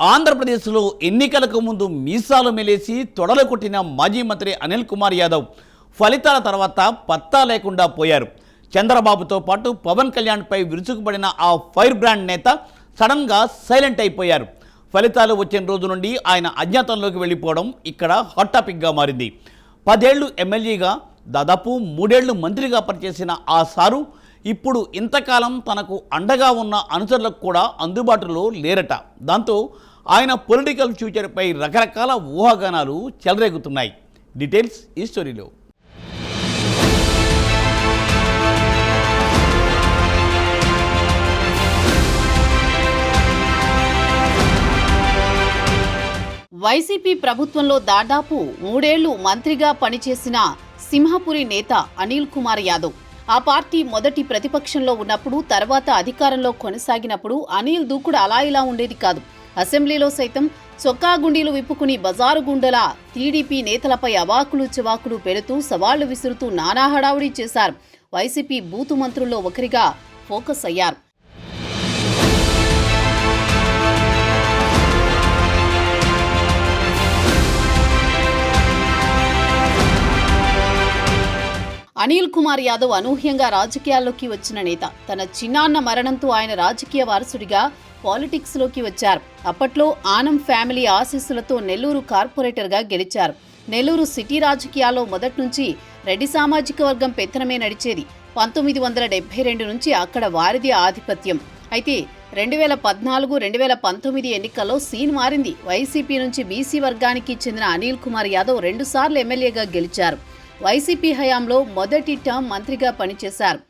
ఆంధ్రప్రదేశ్లో ఎన్నికలకు ముందు మీసాలు మెలేసి తొడలు కొట్టిన మాజీ మంత్రి అనిల్ కుమార్ యాదవ్ ఫలితాల తర్వాత పత్తా లేకుండా పోయారు. చంద్రబాబుతో పాటు పవన్ కళ్యాణ్పై విరుచుకుపడిన ఆ ఫైర్ బ్రాండ్ నేత సడన్గా సైలెంట్ అయిపోయారు. ఫలితాలు వచ్చిన రోజు నుండి ఆయన అజ్ఞాతంలోకి వెళ్ళిపోవడం ఇక్కడ హాట్ టాపిక్గా మారింది. 10 ఏళ్లు ఎమ్మెల్యేగా, దాదాపు 3 ఏళ్లు మంత్రిగా పనిచేసిన ఆ సారు ఇప్పుడు ఇంతకాలం తనకు అండగా ఉన్న అనుచరులకు కూడా అందుబాటులో లేరట. దాంతో ఆయన పొలిటికల్ ఫ్యూచర్పై రకరకాల ఊహాగానాలు చెలరేగుతున్నాయి. డీటెయిల్స్ ఈ స్టోరీలో. వైసీపీ ప్రభుత్వంలో దాదాపు 3 ఏళ్లు మంత్రిగా పనిచేసిన సింహపురి నేత అనిల్ కుమార్ యాదవ్ ఆ పార్టీ మొదటి ప్రతిపక్షంలో ఉన్నప్పుడు, తర్వాత అధికారంలో కొనసాగినప్పుడు అనిల్ దూకుడు అలా ఇలా ఉండేది కాదు. అసెంబ్లీలో సైతం చొక్కా గుండీలు విప్పుకుని బజారు గుండెల టీడీపీ నేతలపై అవాకులు చివాకులు పెడుతూ సవాళ్లు విసురుతూ నానా హడావుడి చేశారు. వైసీపీ బూతు మంత్రుల్లో ఒకరిగా ఫోకస్ అయ్యారు. అనిల్ కుమార్ యాదవ్ అనూహ్యంగా రాజకీయాల్లోకి వచ్చిన నేత. తన చిన్నాన్న మరణంతో ఆయన రాజకీయ వారసుడిగా పాలిటిక్స్లోకి వచ్చారు. అప్పట్లో ఆనం ఫ్యామిలీ ఆశీస్సులతో నెల్లూరు కార్పొరేటర్గా గెలిచారు. నెల్లూరు సిటీ రాజకీయాల్లో మొదటి నుంచి రెడ్డి సామాజిక వర్గం పెత్తనమే నడిచేది. 1972 నుంచి అక్కడ వారిది ఆధిపత్యం. అయితే 2014, 2019 ఎన్నికల్లో సీన్ మారింది. వైసీపీ నుంచి బీసీ వర్గానికి చెందిన అనిల్ కుమార్ యాదవ్ 2 సార్లు ఎమ్మెల్యేగా గెలిచారు. వైసీపీ హయాంలో మొదటి టర్మ్ మంత్రిగా పనిచేశారు.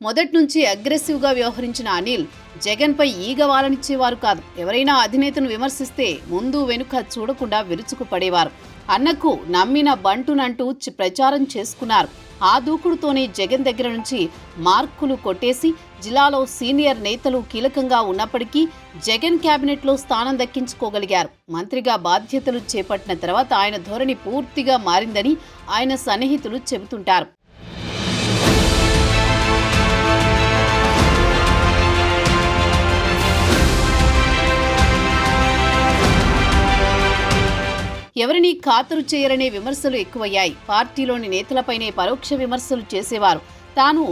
మొదటి నుంచి అగ్రెసివ్గా వ్యవహరించిన అనిల్ జగన్పై ఈగ వాలనిచ్చేవారు కాదు. ఎవరైనా అధినేతను విమర్శిస్తే ముందు వెనుక చూడకుండా విరుచుకుపడేవారు. అన్నకు నమ్మిన బంటునంటూ ప్రచారం చేసుకున్నారు. ఆ దూకుడుతోనే జగన్ దగ్గర నుంచి మార్కులు కొట్టేసి జిల్లాలో సీనియర్ నేతలు కీలకంగా ఉన్నప్పటికీ జగన్ కేబినెట్లో స్థానం దక్కించుకోగలిగారు. మంత్రిగా బాధ్యతలు చేపట్టిన తర్వాత ఆయన ధోరణి పూర్తిగా మారిందని ఆయన సన్నిహితులు చెబుతుంటారు. ఎవరినీ ఖాతరు చేయరనే విమర్శలు ఎక్కువయ్యాయి. పార్టీలోని నేతలపైనే పరోక్ష విమర్శలు చేసేవారు. తాను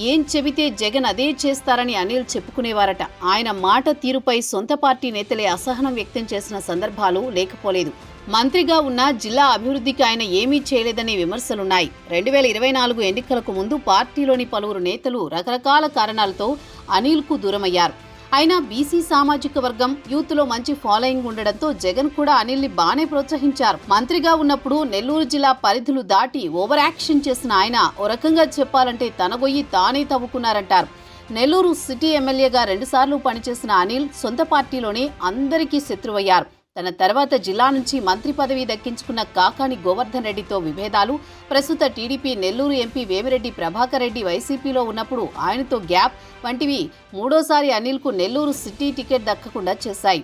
ఏం చెబితే జగన్ అదే చేస్తారని అనిల్ చెప్పుకునేవారట. ఆయన మాట తీరుపై సొంత పార్టీ నేతలే అసహనం వ్యక్తం చేసిన సందర్భాలు లేకపోలేదు. మంత్రిగా ఉన్న జిల్లా అభివృద్ధికి ఆయన ఏమీ చేయలేదనే విమర్శలున్నాయి. 2024 ఎన్నికలకు ముందు పార్టీలోని పలువురు నేతలు రకరకాల కారణాలతో అనిల్కు దూరమయ్యారు. అయినా బీసీ సామాజిక వర్గం యూత్లో మంచి ఫాలోయింగ్ ఉండడంతో జగన్ కూడా అనిల్ని బానే ప్రోత్సహించారు. మంత్రిగా ఉన్నప్పుడు నెల్లూరు జిల్లా పరిధులు దాటి ఓవర్ యాక్షన్ చేసిన ఆయన ఓ రకంగా చెప్పాలంటే తన గొయ్యి తానే తవ్వుకున్నారంటారు. నెల్లూరు సిటీ ఎమ్మెల్యేగా 2 సార్లు పనిచేసిన అనిల్ సొంత పార్టీలోనే అందరికీ శత్రువయ్యారు. తన తర్వాత జిల్లా నుంచి మంత్రి పదవి దక్కించుకున్న కాకాని గోవర్ధన్ రెడ్డితో విభేదాలు, ప్రస్తుత టీడీపీ నెల్లూరు ఎంపీ వేమిరెడ్డి ప్రభాకర్ రెడ్డి వైసీపీలో ఉన్నప్పుడు ఆయనతో గ్యాప్ వంటివి మూడోసారి అనిల్కు నెల్లూరు సిటీ టికెట్ దక్కకుండా చేశాయి.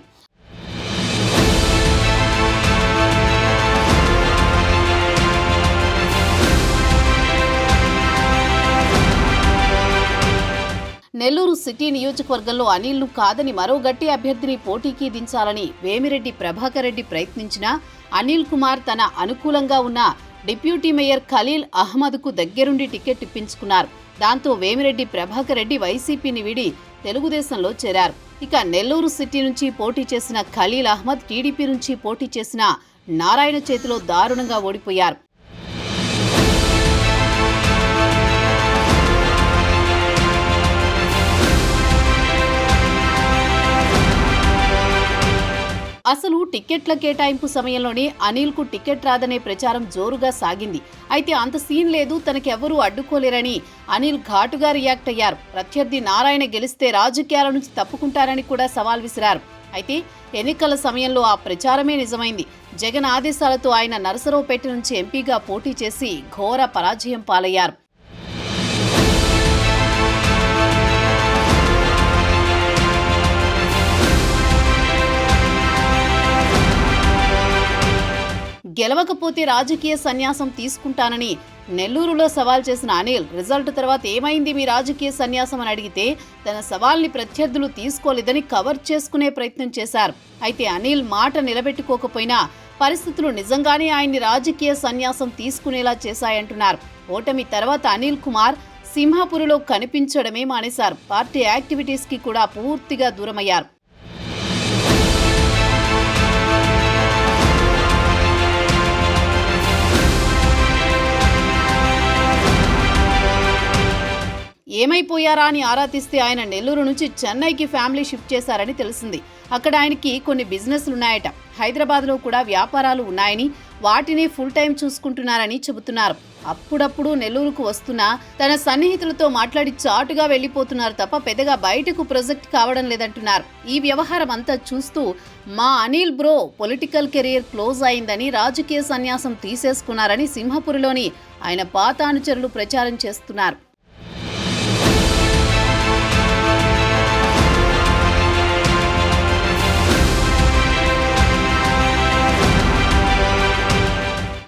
నెల్లూరు సిటీ నియోజకవర్గంలో అనిల్ను కాదని మరో గట్టి అభ్యర్థిని పోటీకి దించాలని వేమిరెడ్డి ప్రభాకర్ రెడ్డి ప్రయత్నించినా అనిల్ కుమార్ తన అనుకూలంగా ఉన్న డిప్యూటీ మేయర్ ఖలీల్ అహ్మద్కు దగ్గరుండి టికెట్ ఇప్పించుకున్నారు. దాంతో వేమిరెడ్డి ప్రభాకర్ రెడ్డి వైసీపీని వీడి తెలుగుదేశంలో చేరారు. ఇక నెల్లూరు సిటీ నుంచి పోటీ చేసిన ఖలీల్ అహ్మద్ టీడీపీ నుంచి పోటీ చేసిన నారాయణ చేతిలో దారుణంగా ఓడిపోయారు. అసలు టిక్కెట్ల కేటాయింపు సమయంలోనే అనిల్కు టికెట్ రాదనే ప్రచారం జోరుగా సాగింది. అయితే అంత సీన్ లేదు, తనకెవరూ అడ్డుకోలేరని అనిల్ ఘాటుగా రియాక్ట్ అయ్యారు. ప్రత్యర్థి నారాయణ గెలిస్తే రాజకీయాల నుంచి తప్పుకుంటారని కూడా సవాల్ విసిరారు. అయితే ఎన్నికల సమయంలో ఆ ప్రచారమే నిజమైంది. జగన్ ఆదేశాలతో ఆయన నరసరావుపేట నుంచి ఎంపీగా పోటీ చేసి ఘోర పరాజయం పాలయ్యారు. గెలవకపోతే రాజకీయ సన్యాసం తీసుకుంటానని నెల్లూరులో సవాల్ చేసిన అనిల్ రిజల్ట్ తర్వాత ఏమైంది మీ రాజకీయ సన్యాసం అని అడిగితే తన సవాల్ని ప్రత్యర్థులు తీసుకోలేదని కవర్ చేసుకునే ప్రయత్నం చేశారు. అయితే అనిల్ మాట నిలబెట్టుకోకపోయినా పరిస్థితులు నిజంగానే ఆయన్ని రాజకీయ సన్యాసం తీసుకునేలా చేశాయంటున్నారు. ఓటమి తర్వాత అనిల్ కుమార్ సింహాపురిలో కనిపించడమే మానేశారు. పార్టీ యాక్టివిటీస్కి కూడా పూర్తిగా దూరమయ్యారు. ఏమైపోయారా అని ఆరా తీస్తే ఆయన నెల్లూరు నుంచి చెన్నైకి ఫ్యామిలీ షిఫ్ట్ చేశారని తెలిసింది. అక్కడ ఆయనకి కొన్ని బిజినెస్లున్నాయట. హైదరాబాద్లో కూడా వ్యాపారాలు ఉన్నాయని వాటిని ఫుల్ టైం చూసుకుంటున్నారని చెబుతున్నారు. అప్పుడప్పుడు నెల్లూరుకు వస్తున్నా తన సన్నిహితులతో మాట్లాడి చాటుగా వెళ్లిపోతున్నారు తప్ప పెద్దగా బయటకు ప్రొజెక్ట్ కావడం లేదంటున్నారు. ఈ వ్యవహారం అంతా చూస్తూ మా Anil bro political career close అయిందని రాజకీయ సన్యాసం తీసేసుకున్నారని సింహపురిలోని ఆయన పాత అనుచరులు ప్రచారం చేస్తున్నారు.